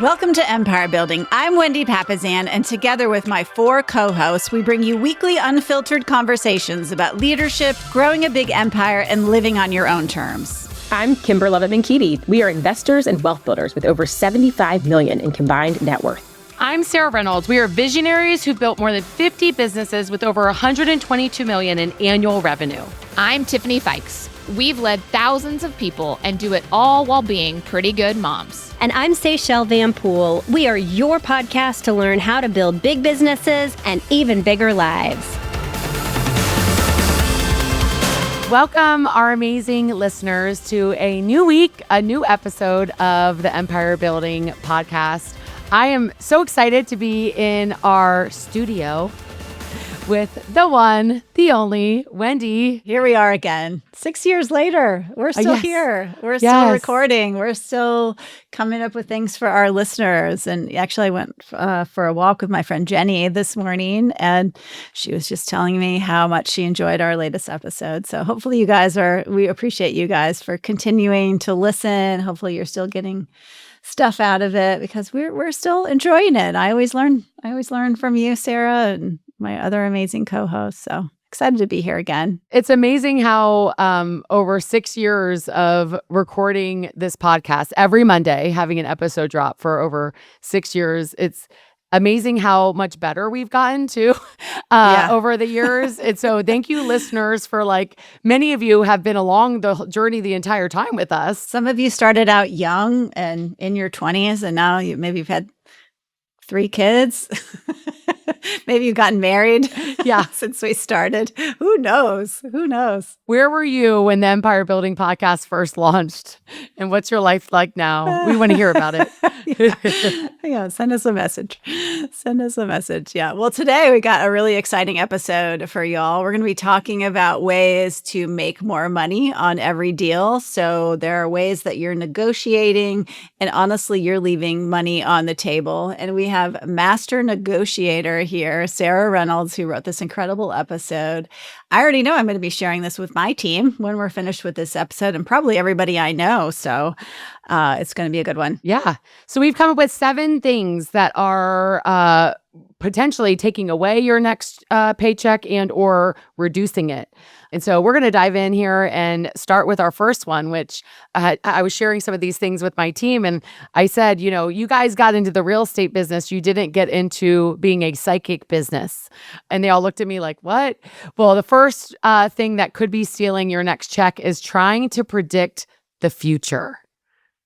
Welcome to Empire Building. I'm Wendy Papazan, and together with my 4 co-hosts, we bring you weekly unfiltered conversations about leadership, growing a big empire, and living on your own terms. I'm Kimber Levitt-Mankiti. We are investors and wealth builders with over $75 million in combined net worth. I'm Sarah Reynolds. We are visionaries who built more than 50 businesses with over $122 million in annual revenue. I'm Tiffany Fikes. We've led thousands of people and do it all while being pretty good moms. And I'm Seychelle Van Poole. We are your podcast to learn how to build big businesses and even bigger lives. Welcome, our amazing listeners, to a new week, a new episode of the Empire Building podcast. I am so excited to be in our studio with the one, the only, Wendy. Here we are again. 6 years later, we're still here. We're still recording. We're still coming up with things for our listeners. And actually, I went for a walk with my friend Jenny this morning, and she was just telling me how much she enjoyed our latest episode. So hopefully we appreciate you guys for continuing to listen. Hopefully you're still getting stuff out of it because we're still enjoying it. I always learn from you, Sarah, and my other amazing co-hosts. So excited to be here again. It's amazing how over 6 years of recording this podcast every Monday, having an episode drop for over 6 years, it's amazing how much better we've gotten to over the years. And so thank you, listeners, for many of you have been along the journey the entire time with us. Some of you started out young and in your 20s, and now you've had 3 kids. Maybe you've gotten married since we started. Who knows? Where were you when the Empire Building podcast first launched? And what's your life like now? We want to hear about it. Yeah, send us a message. Yeah. Well, today we got a really exciting episode for y'all. We're going to be talking about ways to make more money on every deal. So there are ways that you're negotiating, and honestly, you're leaving money on the table. And we have master negotiator here, Sarah Reynolds, who wrote this incredible episode. I already know I'm going to be sharing this with my team when we're finished with this episode, and probably everybody I know. So it's going to be a good one. Yeah. So we've come up with 7 things that are potentially taking away your next paycheck and or reducing it. And so we're going to dive in here and start with our first one, which I was sharing some of these things with my team. And I said, you guys got into the real estate business. You didn't get into being a psychic business. And they all looked at me like, what? Well, the first thing that could be stealing your next check is trying to predict the future,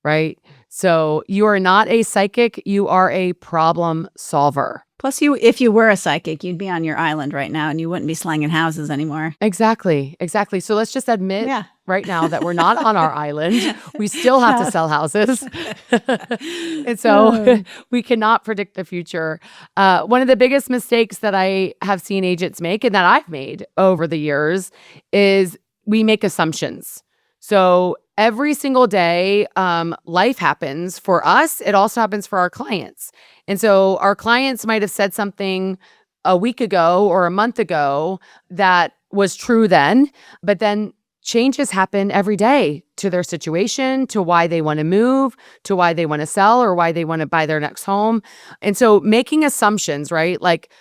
right? So you are not a psychic. You are a problem solver. Plus, if you were a psychic, you'd be on your island right now and you wouldn't be slanging houses anymore. Exactly. So let's just admit right now that we're not on our island. We still have to sell houses. And so we cannot predict the future. One of the biggest mistakes that I have seen agents make and that I've made over the years is we make assumptions. So every single day, life happens for us. It also happens for our clients. And so our clients might have said something a week ago or a month ago that was true then, but then changes happen every day to their situation, to why they want to move, to why they want to sell, or why they want to buy their next home. And so making assumptions, right? Like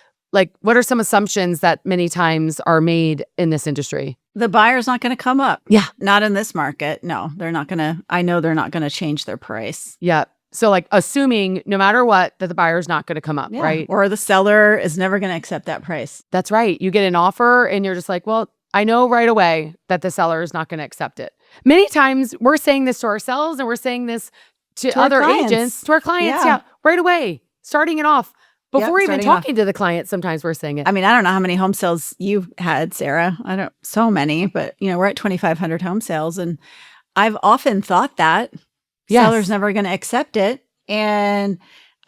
what are some assumptions that many times are made in this industry? The buyer's not going to come up. Yeah. Not in this market. No, they're not going to. I know they're not going to change their price. Yeah. So assuming no matter what, that the buyer's not going to come up, right? Or the seller is never going to accept that price. That's right. You get an offer and you're just like, well, I know right away that the seller is not going to accept it. Many times we're saying this to ourselves and we're saying this to other agents, to our clients. Yeah. Right away, starting it off. Before even talking to the client, sometimes we're saying it. I mean, I don't know how many home sales you've had, Sarah. So many, but we're at 2,500 home sales, and I've often thought that seller's never going to accept it. And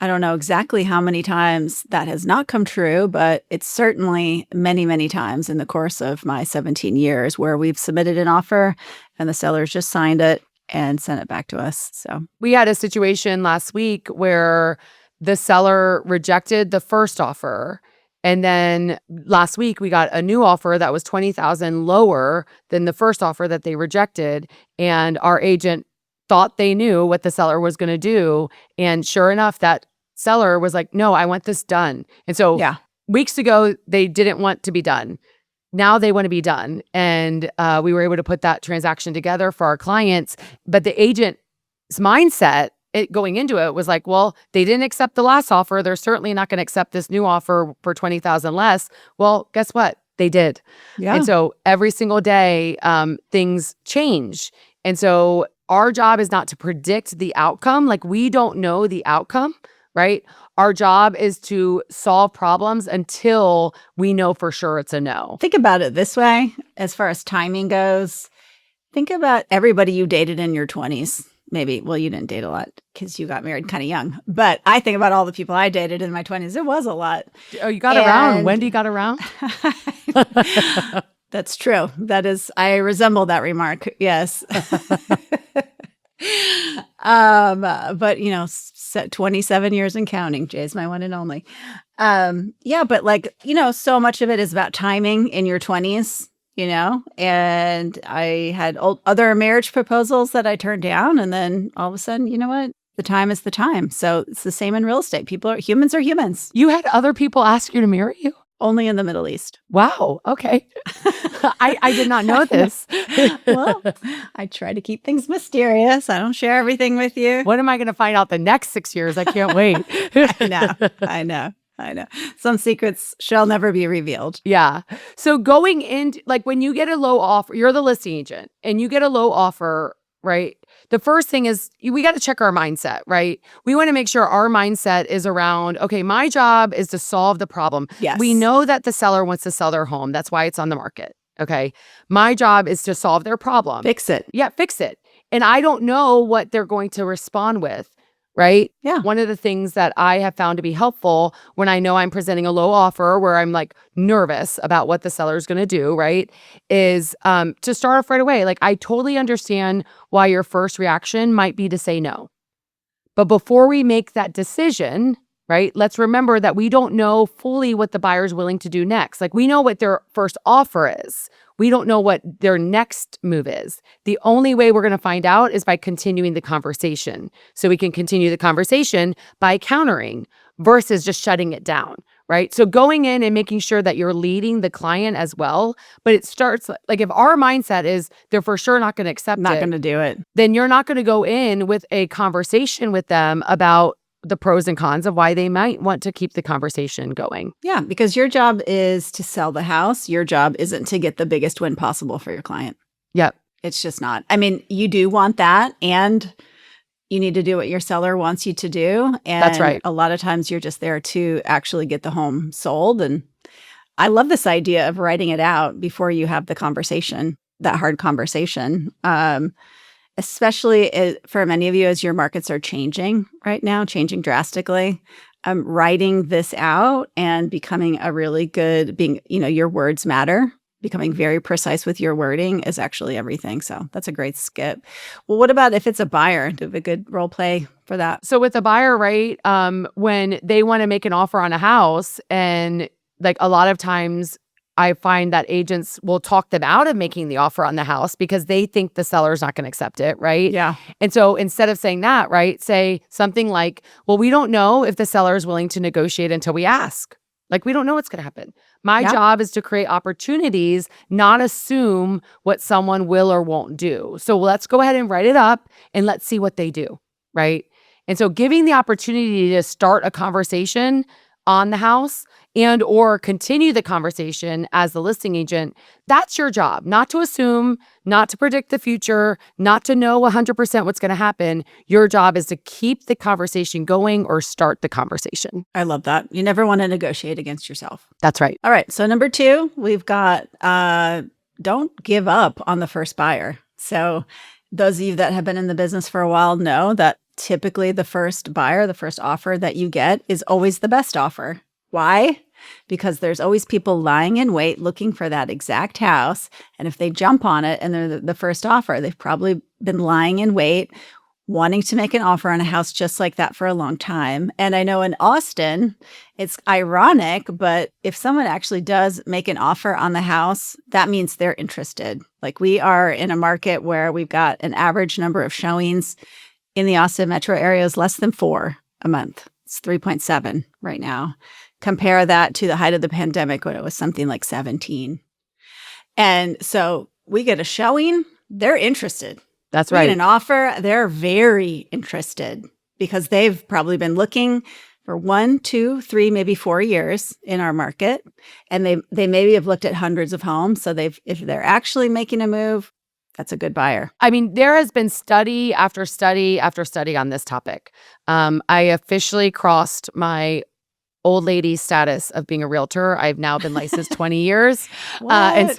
I don't know exactly how many times that has not come true, but it's certainly many, many times in the course of my 17 years where we've submitted an offer and the seller's just signed it and sent it back to us. So we had a situation last week where the seller rejected the first offer. And then last week we got a new offer that was $20,000 lower than the first offer that they rejected. And our agent thought they knew what the seller was going to do. And sure enough, that seller was like, no, I want this done. And so weeks ago, they didn't want to be done. Now they want to be done. And we were able to put that transaction together for our clients. But the agent's mindset going into it was like, well, they didn't accept the last offer. They're certainly not going to accept this new offer for $20,000 less. Well, guess what? They did. Yeah. And so every single day, things change. And so our job is not to predict the outcome. Like, we don't know the outcome, right? Our job is to solve problems until we know for sure it's a no. Think about it this way, as far as timing goes. Think about everybody you dated in your 20s. Maybe, well, you didn't date a lot because you got married kind of young. But I think about all the people I dated in my 20s. It was a lot. Oh, you got around. Wendy got around? That's true. That is, I resemble that remark. Yes. But 27 years and counting. Jay's my one and only. But so much of it is about timing in your 20s, and I had other marriage proposals that I turned down. And then all of a sudden, you know what? The time is the time. So it's the same in real estate. Humans are humans. You had other people ask you to marry you? Only in the Middle East. Wow. Okay. I did not know this. Well, I try to keep things mysterious. I don't share everything with you. When am I going to find out the next 6 years? I can't wait. I know. Some secrets shall never be revealed. Yeah. So going into, like, when you get a low offer, you're the listing agent and you get a low offer, right? The first thing is we got to check our mindset, right? We want to make sure our mindset is around, okay, my job is to solve the problem. Yes. We know that the seller wants to sell their home. That's why it's on the market. Okay. My job is to solve their problem. Fix it. Yeah, fix it. And I don't know what they're going to respond with, right? Yeah. One of the things that I have found to be helpful when I know I'm presenting a low offer where I'm like nervous about what the seller's going to do, right, is to start off right away. Like, I totally understand why your first reaction might be to say no. But before we make that decision, right, let's remember that we don't know fully what the buyer's willing to do next. Like, we know what their first offer is. We don't know what their next move is. The only way we're going to find out is by continuing the conversation. So we can continue the conversation by countering versus just shutting it down, right? So going in and making sure that you're leading the client as well. But it starts, like, if our mindset is they're for sure not going to accept not going to do it, then you're not going to go in with a conversation with them about the pros and cons of why they might want to keep the conversation going. Yeah, because your job is to sell the house. Your job isn't to get the biggest win possible for your client. Yep. It's just not. I mean, you do want that, and you need to do what your seller wants you to do. And that's right. A lot of times you're just there to actually get the home sold. And I love this idea of writing it out before you have the conversation, that hard conversation. Especially for many of you as your markets are changing right now, changing drastically. Writing this out and becoming a really good, your words matter. Becoming very precise with your wording is actually everything. So that's a great skip. Well, what about if it's a buyer? Do we have a good role play for that? So with a buyer, right, when they want to make an offer on a house, and like a lot of times I find that agents will talk them out of making the offer on the house because they think the seller's not going to accept it, right? Yeah. And so instead of saying that, right, say something like, well, we don't know if the seller is willing to negotiate until we ask. Like, we don't know what's going to happen. My job is to create opportunities, not assume what someone will or won't do. So let's go ahead and write it up and let's see what they do, right? And so giving the opportunity to start a conversation on the house and or continue the conversation as the listing agent, that's your job. Not to assume, not to predict the future, not to know 100% what's going to happen. Your job is to keep the conversation going or start the conversation. I love that. You never want to negotiate against yourself. That's right. All right. So number 2, we've got don't give up on the first buyer. So those of you that have been in the business for a while know that typically the first buyer, the first offer that you get is always the best offer. Why? Because there's always people lying in wait looking for that exact house. And if they jump on it and they're the first offer, they've probably been lying in wait, wanting to make an offer on a house just like that for a long time. And I know in Austin, it's ironic, but if someone actually does make an offer on the house, that means they're interested. Like we are in a market where we've got an average number of showings in the Austin metro area is less than 4 a month. It's 3.7 right now. Compare that to the height of the pandemic when it was something like 17. And so we get a showing, they're interested. That's We right. get an offer, they're very interested because they've probably been looking for 1, 2, 3, maybe 4 years in our market. And they maybe have looked at hundreds of homes. So if they're actually making a move, that's a good buyer. I mean, there has been study after study after study on this topic. I officially crossed my old lady status of being a realtor. I've now been licensed 20 years. And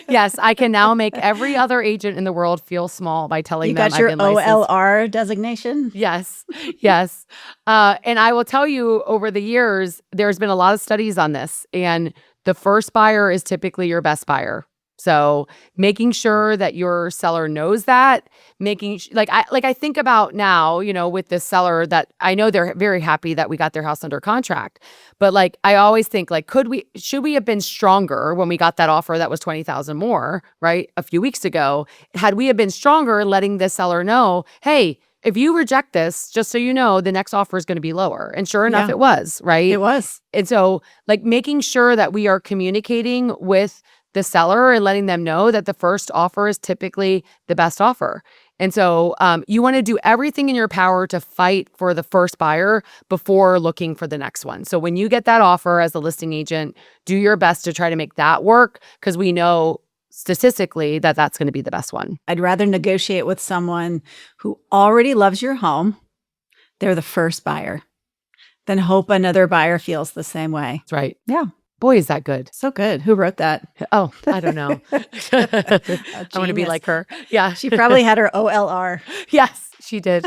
yes, I can now make every other agent in the world feel small by telling them I've been licensed. You got your OLR designation? Yes, yes. And I will tell you, over the years, there's been a lot of studies on this. And the first buyer is typically your best buyer. So making sure that your seller knows that, I think about now, with this seller that I know they're very happy that we got their house under contract. But I always think should we have been stronger when we got that offer that was $20,000 more, right? A few weeks ago, had we have been stronger letting the seller know, hey, if you reject this, just so you know, the next offer is going to be lower. And sure enough, It was, right? It was. And so making sure that we are communicating with the seller and letting them know that the first offer is typically the best offer. And so you want to do everything in your power to fight for the first buyer before looking for the next one. So when you get that offer as a listing agent, do your best to try to make that work, because we know statistically that that's going to be the best one. I'd rather negotiate with someone who already loves your home, they're the first buyer, than hope another buyer feels the same way. That's right. Yeah. Boy, is that good. So good. Who wrote that? Oh, I don't know. I want to be like her. Yeah. She probably had her OLR. Yes, she did.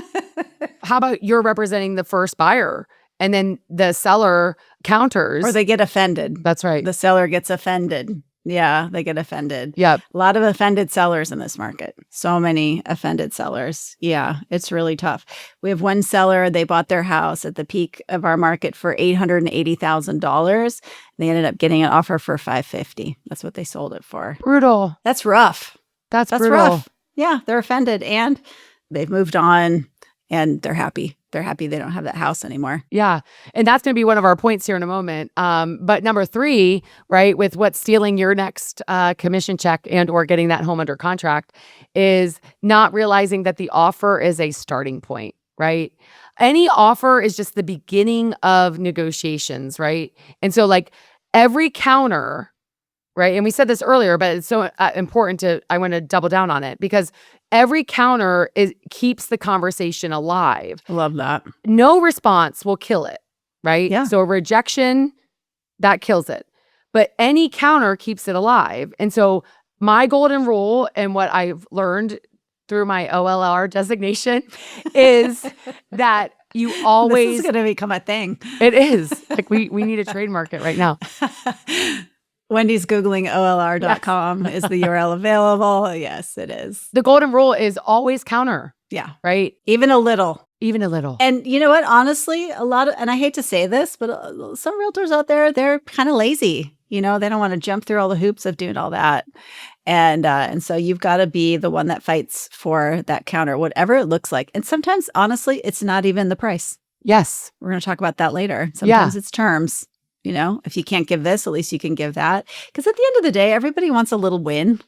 How about you're representing the first buyer and then the seller counters? Or they get offended. That's right. The seller gets offended. Yeah, they get offended. Yep. A lot of offended sellers in this market. So many offended sellers. Yeah, it's really tough. We have one seller, they bought their house at the peak of our market for $880,000. They ended up getting an offer for $550,000. That's what they sold it for. Brutal. That's rough. That's brutal. Rough. Yeah, they're offended and they've moved on and they're happy. They're happy they don't have that house anymore. Yeah. And that's going to be one of our points here in a moment. But number 3, right, with what's stealing your next commission check and or getting that home under contract is not realizing that the offer is a starting point, right? Any offer is just the beginning of negotiations, right? And so every counter, right? And we said this earlier, but it's so important I want to double down on it, because every counter keeps the conversation alive. I love that. No response will kill it, right? Yeah. So a rejection, that kills it. But any counter keeps it alive. And so my golden rule and what I've learned through my OLR designation is that you always— This is going to become a thing. It is. We need to trademark it right now. Wendy's Googling OLR.com. Yes. Is the URL available? Yes, it is. The golden rule is always counter. Yeah. Right? Even a little. Even a little. And you know what? Honestly, and I hate to say this, but some realtors out there, they're kind of lazy. They don't want to jump through all the hoops of doing all that. And so you've got to be the one that fights for that counter, whatever it looks like. And sometimes, honestly, it's not even the price. Yes. We're going to talk about that later. Sometimes it's terms. If you can't give this, at least you can give that. Because at the end of the day, everybody wants a little win.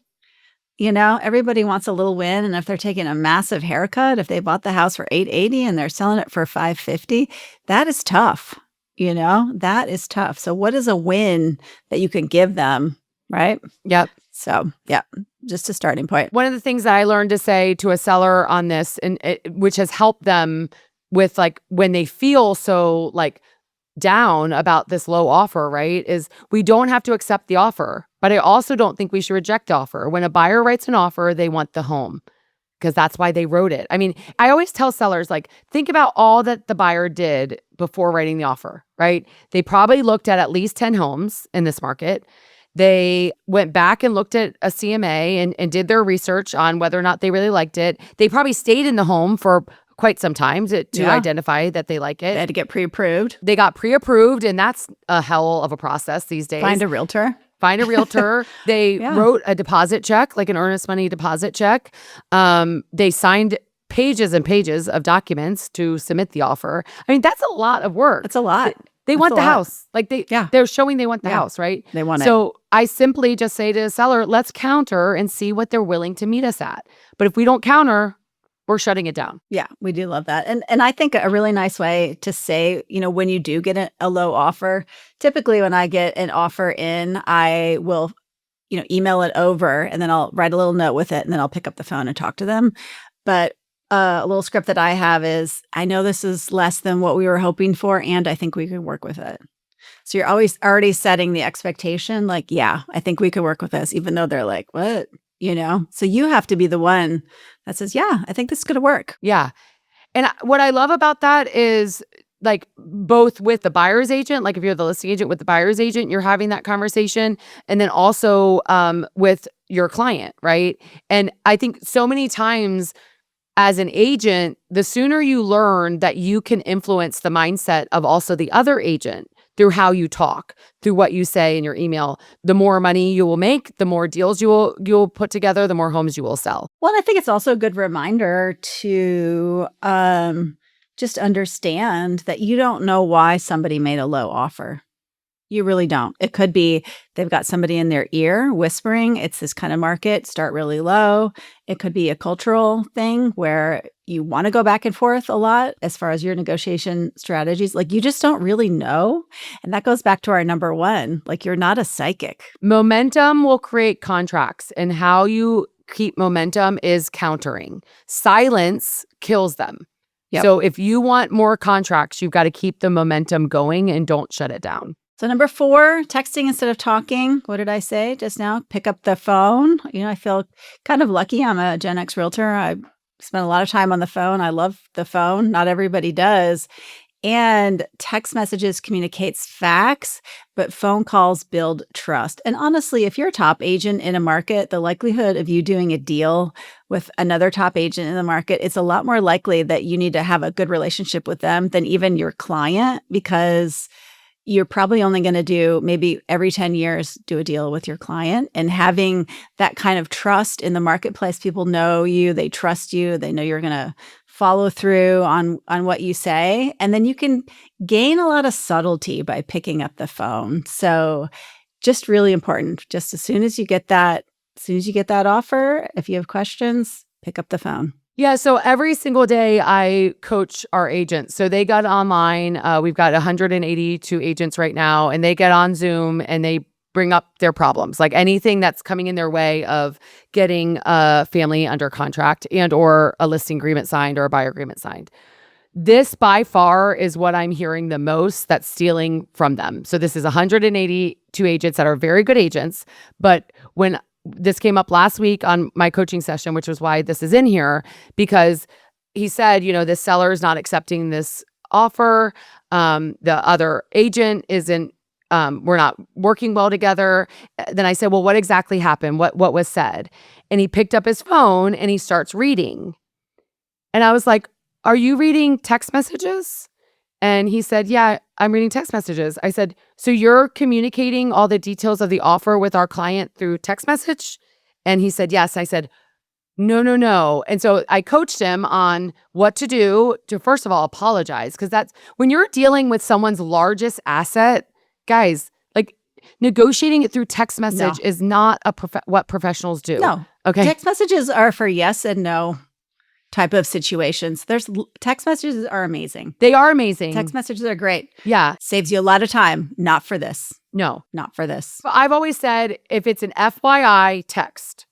Everybody wants a little win. And if they're taking a massive haircut, if they bought the house for $880 and they're selling it for $550, that is tough. That is tough. So what is a win that you can give them, right? Yep. So, yeah, just a starting point. One of the things that I learned to say to a seller on this, which has helped them with when they feel so down about this low offer, right, is we don't have to accept the offer. But I also don't think we should reject the offer. When a buyer writes an offer, they want the home, because that's why they wrote it. I mean, I always tell sellers, think about all that the buyer did before writing the offer, right? They probably looked at least 10 homes in this market. They went back and looked at a CMA and did their research on whether or not they really liked it. They probably stayed in the home for quite some time to identify that they like it. They had to get pre-approved. They got pre-approved, and that's a hell of a process these days. Find a realtor. They wrote a deposit check, like an earnest money deposit check. They signed pages and pages of documents to submit the offer. I mean, that's a lot of work. It's a lot. They want the house. Like they're showing they want the house, right? They want it. So I simply just say to the seller, let's counter and see what they're willing to meet us at. But if we don't counter, we're shutting it down. Yeah, we do love that. And I think a really nice way to say, when you do get a low offer, typically when I get an offer in, I will, email it over and then I'll write a little note with it and then I'll pick up the phone and talk to them. But a little script that I have is, I know this is less than what we were hoping for, and I think we could work with it. So you're always already setting the expectation, like, yeah, I think we could work with this, even though they're like, what? So you have to be the one that says, yeah, I think this is going to work. Yeah. And what I love about that is like both with the buyer's agent, like if you're the listing agent with the buyer's agent, you're having that conversation. And then also with your client, right? And I think so many times as an agent, the sooner you learn that you can influence the mindset of also the other agent through how you talk, through what you say in your email, the more money you will make, the more deals you'll put together, the more homes you will sell. Well, I think it's also a good reminder to just understand that you don't know why somebody made a low offer. You really don't. It could be they've got somebody in their ear whispering, it's this kind of market, start really low. It could be a cultural thing where you want to go back and forth a lot as far as your negotiation strategies. Like you just don't really know. And that goes back to our number one. Like you're not a psychic. Momentum will create contracts, and how you keep momentum is countering. Silence kills them. Yep. So if you want more contracts, you've got to keep the momentum going and don't shut it down. So number 4, texting instead of talking. What did I say just now? Pick up the phone. I feel kind of lucky. I'm a Gen X realtor. I spend a lot of time on the phone. I love the phone. Not everybody does. And text messages communicates facts, but phone calls build trust. And honestly, if you're a top agent in a market, the likelihood of you doing a deal with another top agent in the market, it's a lot more likely that you need to have a good relationship with them than even your client, because you're probably only going to do maybe every 10 years do a deal with your client. And having that kind of trust in the marketplace, people know you, they trust you, they know you're going to follow through on what you say. And then you can gain a lot of subtlety by picking up the phone. So just really important. Just as soon as you get that offer, if you have questions, pick up the phone. Yeah, so every single day I coach our agents. So they got online. We've got 182 agents right now, and they get on Zoom and they bring up their problems, like anything that's coming in their way of getting a family under contract and or a listing agreement signed or a buyer agreement signed. This by far is what I'm hearing the most that's stealing from them. So this is 182 agents that are very good agents, but when this came up last week on my coaching session, which was why this is in here, because he said, this seller is not accepting this offer. The other agent isn't, we're not working well together. Then I said, well, what exactly happened? What was said? And he picked up his phone and he starts reading. And I was like, are you reading text messages? And he said, yeah, I'm reading text messages. I said, so you're communicating all the details of the offer with our client through text message? And he said, yes. I said, no. And so I coached him on what to do to, first of all, apologize. Because that's when you're dealing with someone's largest asset, guys, like negotiating it through text message is not what professionals do. No. Okay. Text messages are for yes and no type of situations. Text messages are amazing. They are amazing. Text messages are great. Yeah. Saves you a lot of time. Not for this. No. Not for this. But I've always said, if it's an FYI text,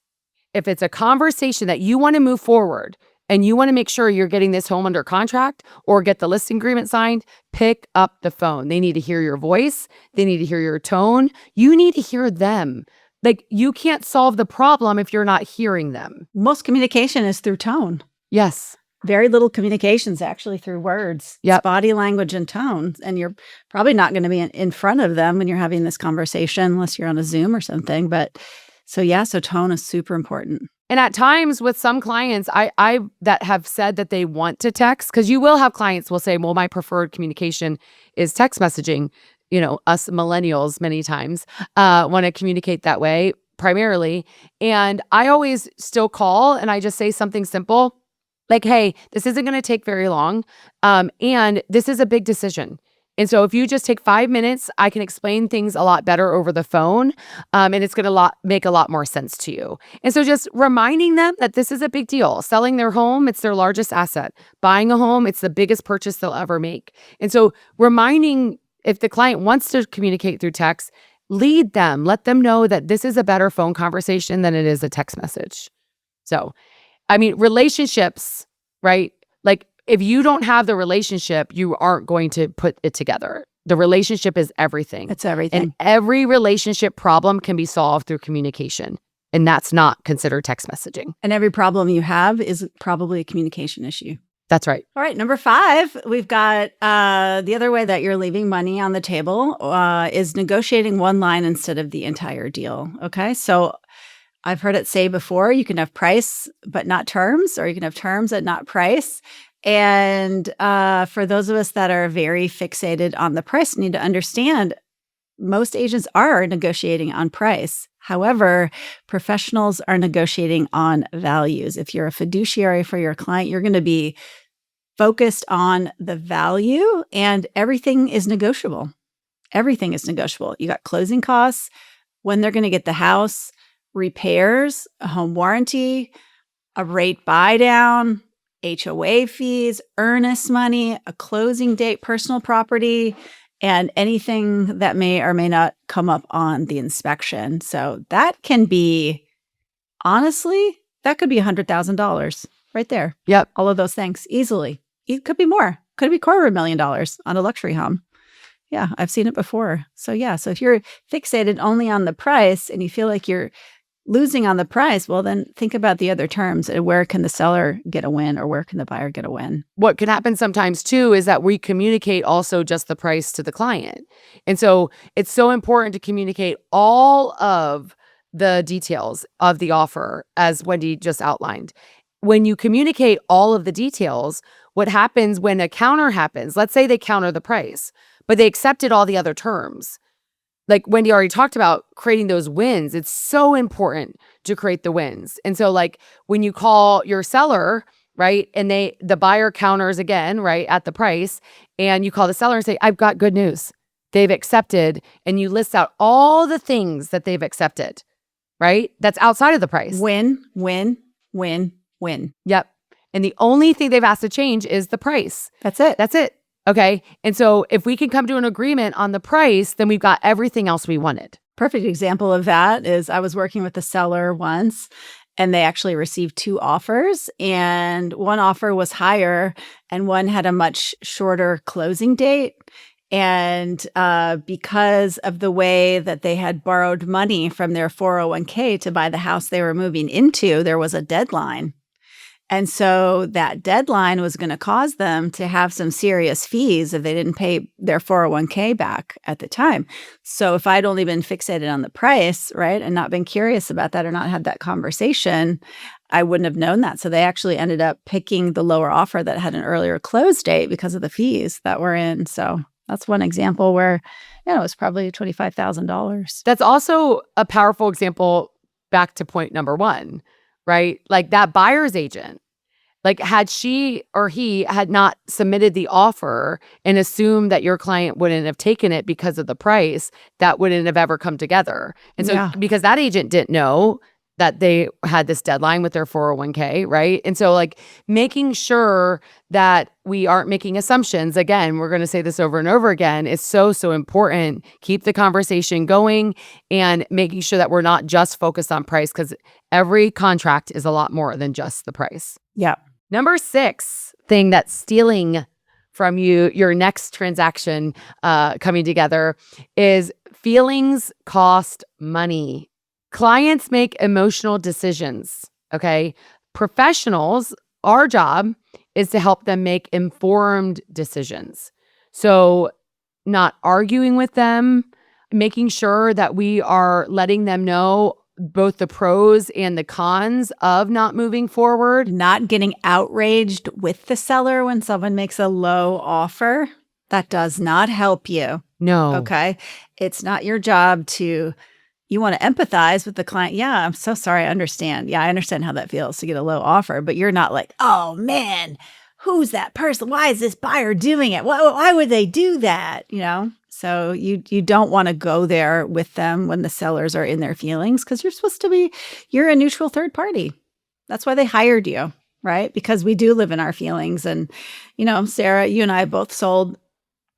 if it's a conversation that you want to move forward and you want to make sure you're getting this home under contract or get the listing agreement signed, pick up the phone. They need to hear your voice. They need to hear your tone. You need to hear them. Like, you can't solve the problem if you're not hearing them. Most communication is through tone. Yes. Very little communications actually through words. Yep. It's body language and tone. And you're probably not going to be in front of them when you're having this conversation unless you're on a Zoom or something. But so tone is super important. And at times with some clients, I that have said that they want to text, because you will have clients will say, well, my preferred communication is text messaging. Us millennials many times want to communicate that way primarily. And I always still call and I just say something simple like, hey, this isn't going to take very long. And this is a big decision. And so if you just take 5 minutes, I can explain things a lot better over the phone, and it's going to make a lot more sense to you. And so just reminding them that this is a big deal. Selling their home, it's their largest asset. Buying a home, it's the biggest purchase they'll ever make. And so reminding, if the client wants to communicate through text, lead them. Let them know that this is a better phone conversation than it is a text message. So, relationships, right? Like, if you don't have the relationship, you aren't going to put it together. The relationship is everything. It's everything. And every relationship problem can be solved through communication. And that's not considered text messaging. And every problem you have is probably a communication issue. That's right. All right. Number 5, we've got the other way that you're leaving money on the table is negotiating one line instead of the entire deal. Okay. So I've heard it say before, you can have price, but not terms, or you can have terms and not price. And for those of us that are very fixated on the price, need to understand most agents are negotiating on price. However, professionals are negotiating on values. If you're a fiduciary for your client, you're going to be focused on the value, and everything is negotiable. Everything is negotiable. You got closing costs, when they're going to get the house, repairs, a home warranty, a rate buy down, HOA fees, earnest money, a closing date, personal property, and anything that may or may not come up on the inspection. So that can be, honestly, that could be $100,000 right there. Yep. All of those things easily. It could be more. Could be $250,000 on a luxury home. Yeah, I've seen it before. So yeah, so if you're fixated only on the price and you feel like you're losing on the price, well, then think about the other terms. And where can the seller get a win, or where can the buyer get a win? What can happen sometimes too is that we communicate also just the price to the client. And so it's so important to communicate all of the details of the offer, as Wendy just outlined. When you communicate all of the details, what happens when a counter happens, let's say they counter the price, but they accepted all the other terms. Like Wendy already talked about creating those wins. It's so important to create the wins. And so like when you call your seller, right, and the buyer counters again, right, at the price, and you call the seller and say, I've got good news. They've accepted, and you list out all the things that they've accepted, right? That's outside of the price. Win, win, win, win. Yep. And the only thing they've asked to change is the price. That's it. That's it. Okay. And so if we can come to an agreement on the price, then we've got everything else we wanted. Perfect example of that is I was working with a seller once, and they actually received 2 offers, and one offer was higher and one had a much shorter closing date. And because of the way that they had borrowed money from their 401k to buy the house they were moving into, there was a deadline. And so that deadline was going to cause them to have some serious fees if they didn't pay their 401k back at the time. So if I'd only been fixated on the price, right, and not been curious about that or not had that conversation, I wouldn't have known that. So they actually ended up picking the lower offer that had an earlier close date because of the fees that were in. So that's one example where, it was probably $25,000. That's also a powerful example back to point number 1. Right? Like that buyer's agent, like had she or he had not submitted the offer and assumed that your client wouldn't have taken it because of the price, that wouldn't have ever come together. And so because that agent didn't know that they had this deadline with their 401k, right? And so like making sure that we aren't making assumptions. Again, we're going to say this over and over again. It's so, so important. Keep the conversation going and making sure that we're not just focused on price, because every contract is a lot more than just the price. Yeah. Number 6 thing that's stealing from you, your next transaction coming together, is feelings cost money. Clients make emotional decisions, okay? Professionals, our job is to help them make informed decisions. So not arguing with them, making sure that we are letting them know both the pros and the cons of not moving forward. Not getting outraged with the seller when someone makes a low offer. That does not help you. No. Okay. It's not your job to, you want to empathize with the client. Yeah, I'm so sorry. I understand. Yeah, I understand how that feels to get a low offer, but you're not like, oh man, who's that person? Why is this buyer doing it? Why would they do that? So you don't want to go there with them when the sellers are in their feelings, because you're a neutral third party. That's why they hired you, right? Because we do live in our feelings. And, Sarah, you and I both sold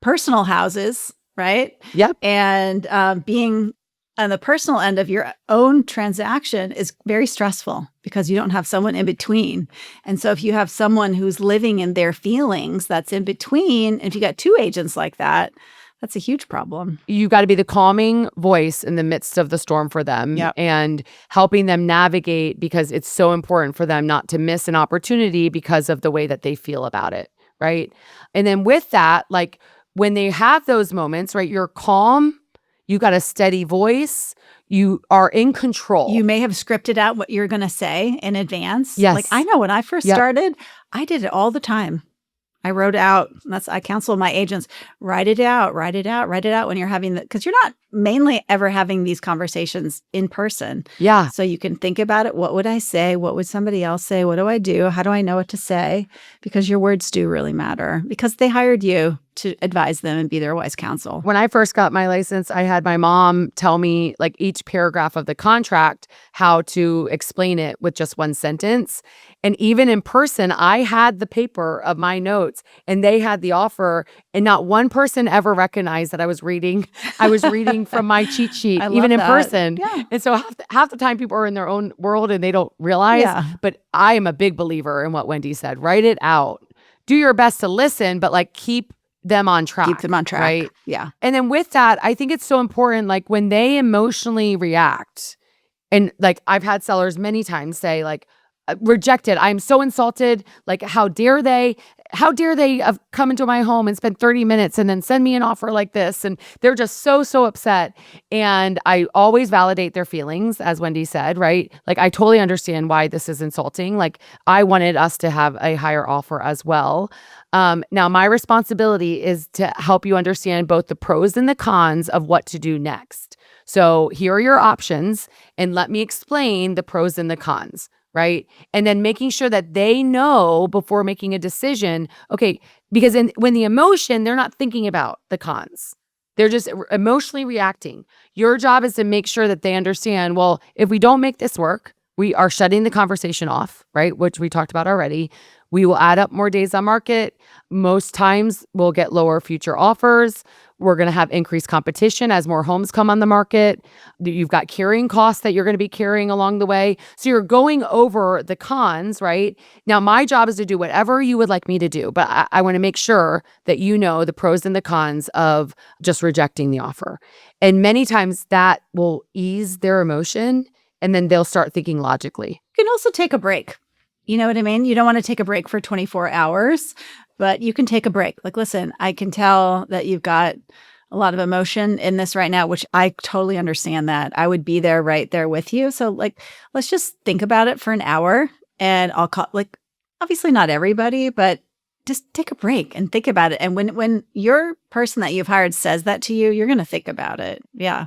personal houses, right? Yep. And being on the personal end of your own transaction is very stressful because you don't have someone in between. And so if you have someone who's living in their feelings that's in between, and if you got two agents like that, that's a huge problem. You got to be the calming voice in the midst of the storm for them. Yep. And helping them navigate, because it's so important for them not to miss an opportunity because of the way that they feel about it, right? And then with that, like when they have those moments, right, you're calm, you got a steady voice, you are in control. You may have scripted out what you're going to say in advance. Yes. Like I know when I first started, I did it all the time. I wrote out, I counsel my agents, write it out when you're having because you're not mainly ever having these conversations in person. Yeah. So you can think about it. What would I say? What would somebody else say? What do I do? How do I know what to say? Because your words do really matter, because they hired you to advise them and be their wise counsel. When I first got my license, I had my mom tell me like each paragraph of the contract, how to explain it with just one sentence. And even in person, I had the paper of my notes and they had the offer, and not one person ever recognized that I was reading from my cheat sheet, even in person. Yeah. And so half the time people are in their own world and they don't realize. Yeah. But I am a big believer in what Wendy said. Write it out. Do your best to listen, but like keep them on track. Keep them on track. Right? Yeah. And then with that, I think it's so important, like when they emotionally react, and like I've had sellers many times say like, rejected. I'm so insulted. Like, how dare they have come into my home and spent 30 minutes and then send me an offer like this? And they're just so upset. And I always validate their feelings, as Wendy said, right? Like, I totally understand why this is insulting. Like, I wanted us to have a higher offer as well. Now, my responsibility is to help you understand both the pros and the cons of what to do next. So here are your options, and let me explain the pros and the cons. Right? And then making sure that they know before making a decision, okay, because when the emotion, they're not thinking about the cons. They're just emotionally reacting. Your job is to make sure that they understand, well, if we don't make this work, we are shutting the conversation off, right? Which we talked about already. We will add up more days on market. Most times we'll get lower future offers. We're going to have increased competition as more homes come on the market. You've got carrying costs that you're going to be carrying along the way. So you're going over the cons, right? Now, my job is to do whatever you would like me to do, but I want to make sure that you know the pros and the cons of just rejecting the offer. And many times that will ease their emotion, and then they'll start thinking logically. You can also take a break. You know what I mean? You don't want to take a break for 24 hours, but you can take a break. Like, listen, I can tell that you've got a lot of emotion in this right now, which I totally understand that. I would be there right there with you. So like, let's just think about it for an hour, and I'll call, like, obviously not everybody, but just take a break and think about it. And when your person that you've hired says that to you, you're going to think about it. Yeah.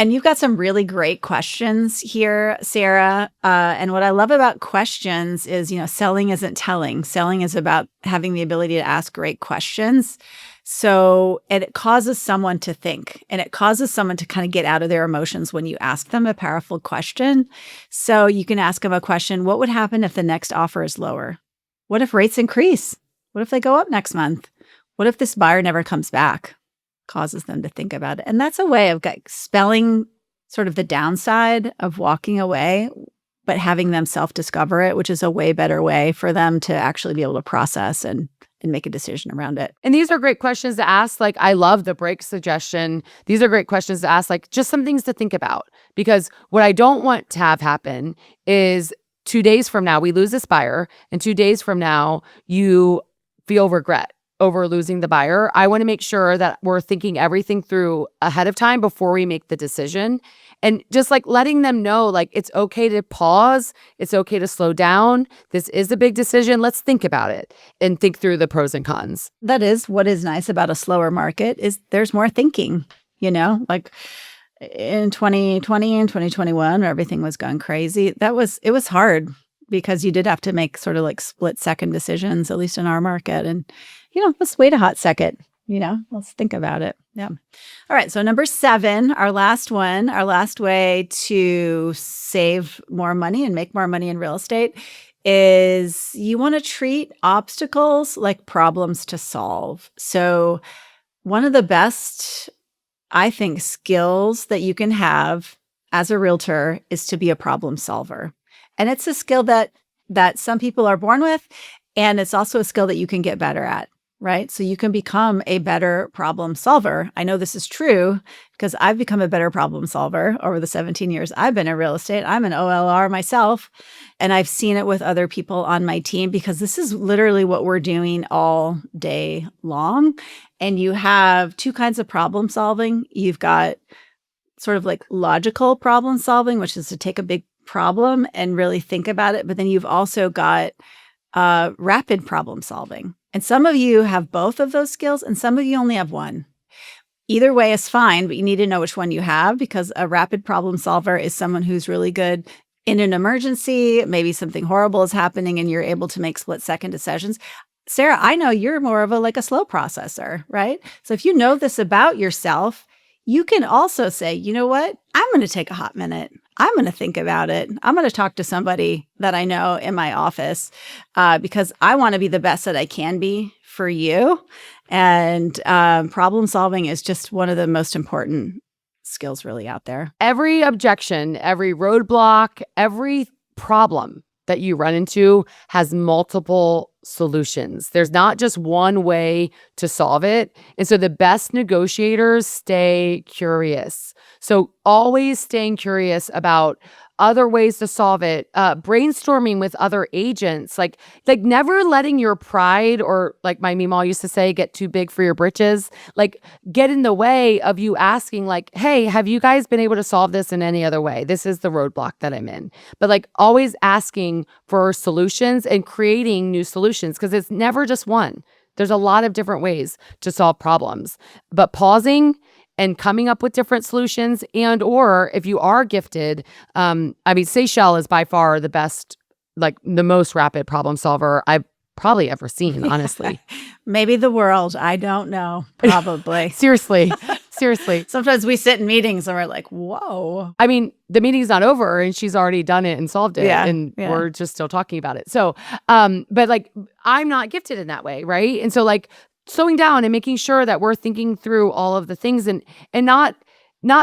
And you've got some really great questions here, Sarah. And what I love about questions is, selling isn't telling. Selling is about having the ability to ask great questions. So, and it causes someone to think, and it causes someone to kind of get out of their emotions when you ask them a powerful question. So you can ask them a question: what would happen if the next offer is lower? What if rates increase? What if they go up next month? What if this buyer never comes back? Causes them to think about it. And that's a way of spelling sort of the downside of walking away, but having them self-discover it, which is a way better way for them to actually be able to process and make a decision around it. And these are great questions to ask. Like, I love the break suggestion. These are great questions to ask, like just some things to think about. Because what I don't want to have happen is 2 days from now, we lose this buyer, and 2 days from now, you feel regret over losing the buyer. I want to make sure that we're thinking everything through ahead of time before we make the decision. And just like letting them know, like, it's okay to pause. It's okay to slow down. This is a big decision. Let's think about it and think through the pros and cons. That is what is nice about a slower market is there's more thinking, like in 2020 and 2021, where everything was going crazy. It was hard because you did have to make sort of like split second decisions, at least in our market. And, let's wait a hot second, let's think about it. Yeah. All right. So number 7, our last way to save more money and make more money in real estate is you want to treat obstacles like problems to solve. So one of the best, I think, skills that you can have as a realtor is to be a problem solver. And it's a skill that some people are born with, and it's also a skill that you can get better at, right? So you can become a better problem solver. I know this is true because I've become a better problem solver over the 17 years I've been in real estate. I'm an OLR myself, and I've seen it with other people on my team because this is literally what we're doing all day long. And you have 2 kinds of problem solving. You've got sort of like logical problem solving, which is to take a big problem and really think about it. But then you've also got rapid problem solving. And some of you have both of those skills and some of you only have one. Either way is fine, but you need to know which one you have, because a rapid problem solver is someone who's really good in an emergency. Maybe something horrible is happening and you're able to make split-second decisions. Sarah, I know you're more of a slow processor, right? So if you know this about yourself, you can also say, you know what? I'm going to take a hot minute. I'm going to think about it. I'm going to talk to somebody that I know in my office because I want to be the best that I can be for you. And problem solving is just one of the most important skills really out there. Every objection, every roadblock, every problem that you run into has multiple solutions. There's not just one way to solve it. And so the best negotiators stay curious. So always staying curious about other ways to solve it, brainstorming with other agents, like never letting your pride, or like my Meemaw used to say, get too big for your britches, like get in the way of you asking like, hey, have you guys been able to solve this in any other way? This is the roadblock that I'm in. But like always asking for solutions and creating new solutions, because it's never just one. There's a lot of different ways to solve problems, but pausing and coming up with different solutions, and or if you are gifted, Seychelles is by far the best, like the most rapid problem solver I've probably ever seen, honestly. Maybe the world. I don't know. Probably. Seriously. Sometimes we sit in meetings and we're like, whoa. I mean, the meeting's not over and she's already done it and solved it. And we're just still talking about it. So, but like, I'm not gifted in that way, right? And so like, slowing down and making sure that we're thinking through all of the things and not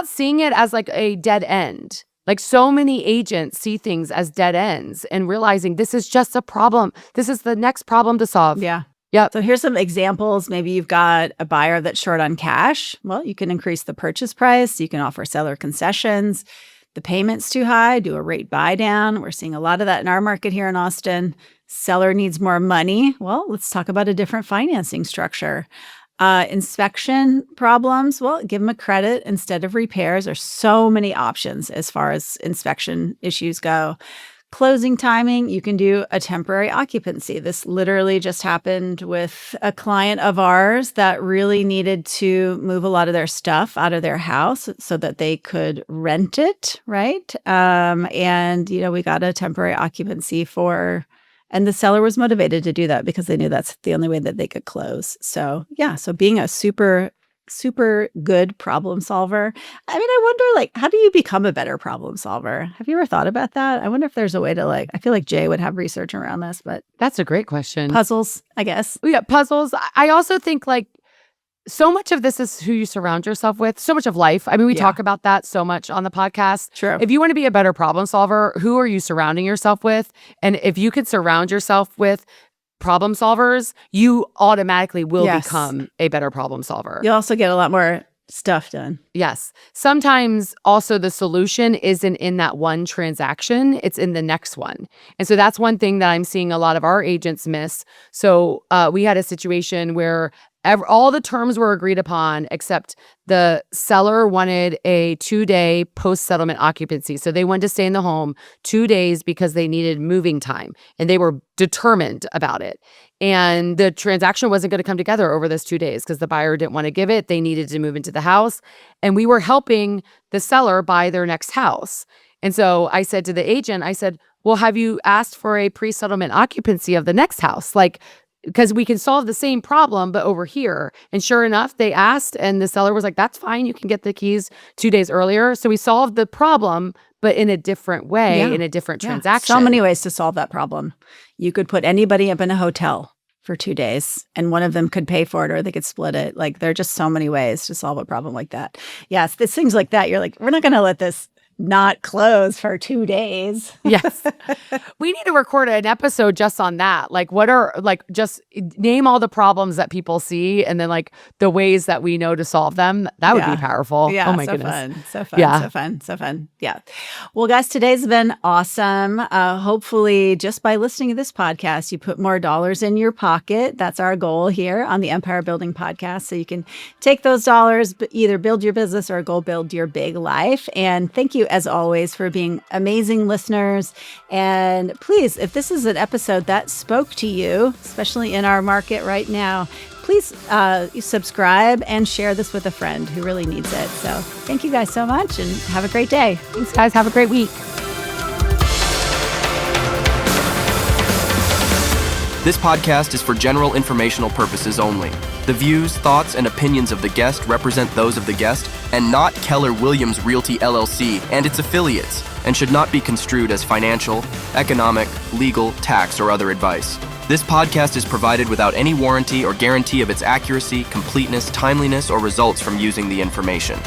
seeing it as like a dead end. Like so many agents see things as dead ends and realizing this is just a problem. This is the next problem to solve. Yeah. Yep. So here's some examples. Maybe you've got a buyer that's short on cash. Well, you can increase the purchase price. You can offer seller concessions. The payment's too high. Do a rate buy down. We're seeing a lot of that in our market here in Austin. Seller needs more money. Well, let's talk about a different financing structure. Inspection problems. Well, give them a credit instead of repairs. There's so many options as far as inspection issues go. Closing timing, you can do a temporary occupancy. This literally just happened with a client of ours that really needed to move a lot of their stuff out of their house so that they could rent it, right? And, we got a temporary occupancy and the seller was motivated to do that because they knew that's the only way that they could close. So, so being a super good problem solver. I mean, I wonder, how do you become a better problem solver? Have you ever thought about that? I wonder if there's a way to, I feel like Jay would have research around this, but. That's a great question. Puzzles, I guess. Yeah, puzzles. I also think, so much of this is who you surround yourself with, so much of life. I mean, we talk about that so much on the podcast. True. If you want to be a better problem solver, who are you surrounding yourself with? And if you could surround yourself with problem solvers, you automatically will become a better problem solver. You'll also get a lot more stuff done. Yes. Sometimes also the solution isn't in that one transaction, it's in the next one. And so that's one thing that I'm seeing a lot of our agents miss. So we had a situation where All the terms were agreed upon, except the seller wanted a 2-day post-settlement occupancy. So they wanted to stay in the home 2 days because they needed moving time, and they were determined about it. And the transaction wasn't going to come together over those 2 days because the buyer didn't want to give it. They needed to move into the house. And we were helping the seller buy their next house. And so I said to the agent, I said, well, have you asked for a pre-settlement occupancy of the next house? Like, because we can solve the same problem, but over here. And sure enough, they asked, and the seller was like, that's fine. You can get the keys 2 days earlier. So we solved the problem, but in a different way, in a different transaction. So many ways to solve that problem. You could put anybody up in a hotel for 2 days, and one of them could pay for it, or they could split it. Like, there are just so many ways to solve a problem like that. Yes, it's things like that. You're like, we're not going to let this not close for 2 days. Yes. We need to record an episode just on that. Like, what are, like, just name all the problems that people see, and then like the ways that we know to solve them. That would be powerful. Yeah. Oh my so goodness. Fun. So fun. Yeah. So fun. Yeah. Well, guys, today's been awesome. Hopefully, just by listening to this podcast, you put more dollars in your pocket. That's our goal here on the Empire Building Podcast. So you can take those dollars, but either build your business or go build your big life. And thank you, as always, for being amazing listeners. And please, if this is an episode that spoke to you, especially in our market right now, please subscribe and share this with a friend who really needs it. So thank you guys so much, and have a great day. Thanks, guys. Have a great week. This podcast is for general informational purposes only. The views, thoughts, and opinions of the guest represent those of the guest and not Keller Williams Realty LLC and its affiliates, and should not be construed as financial, economic, legal, tax, or other advice. This podcast is provided without any warranty or guarantee of its accuracy, completeness, timeliness, or results from using the information.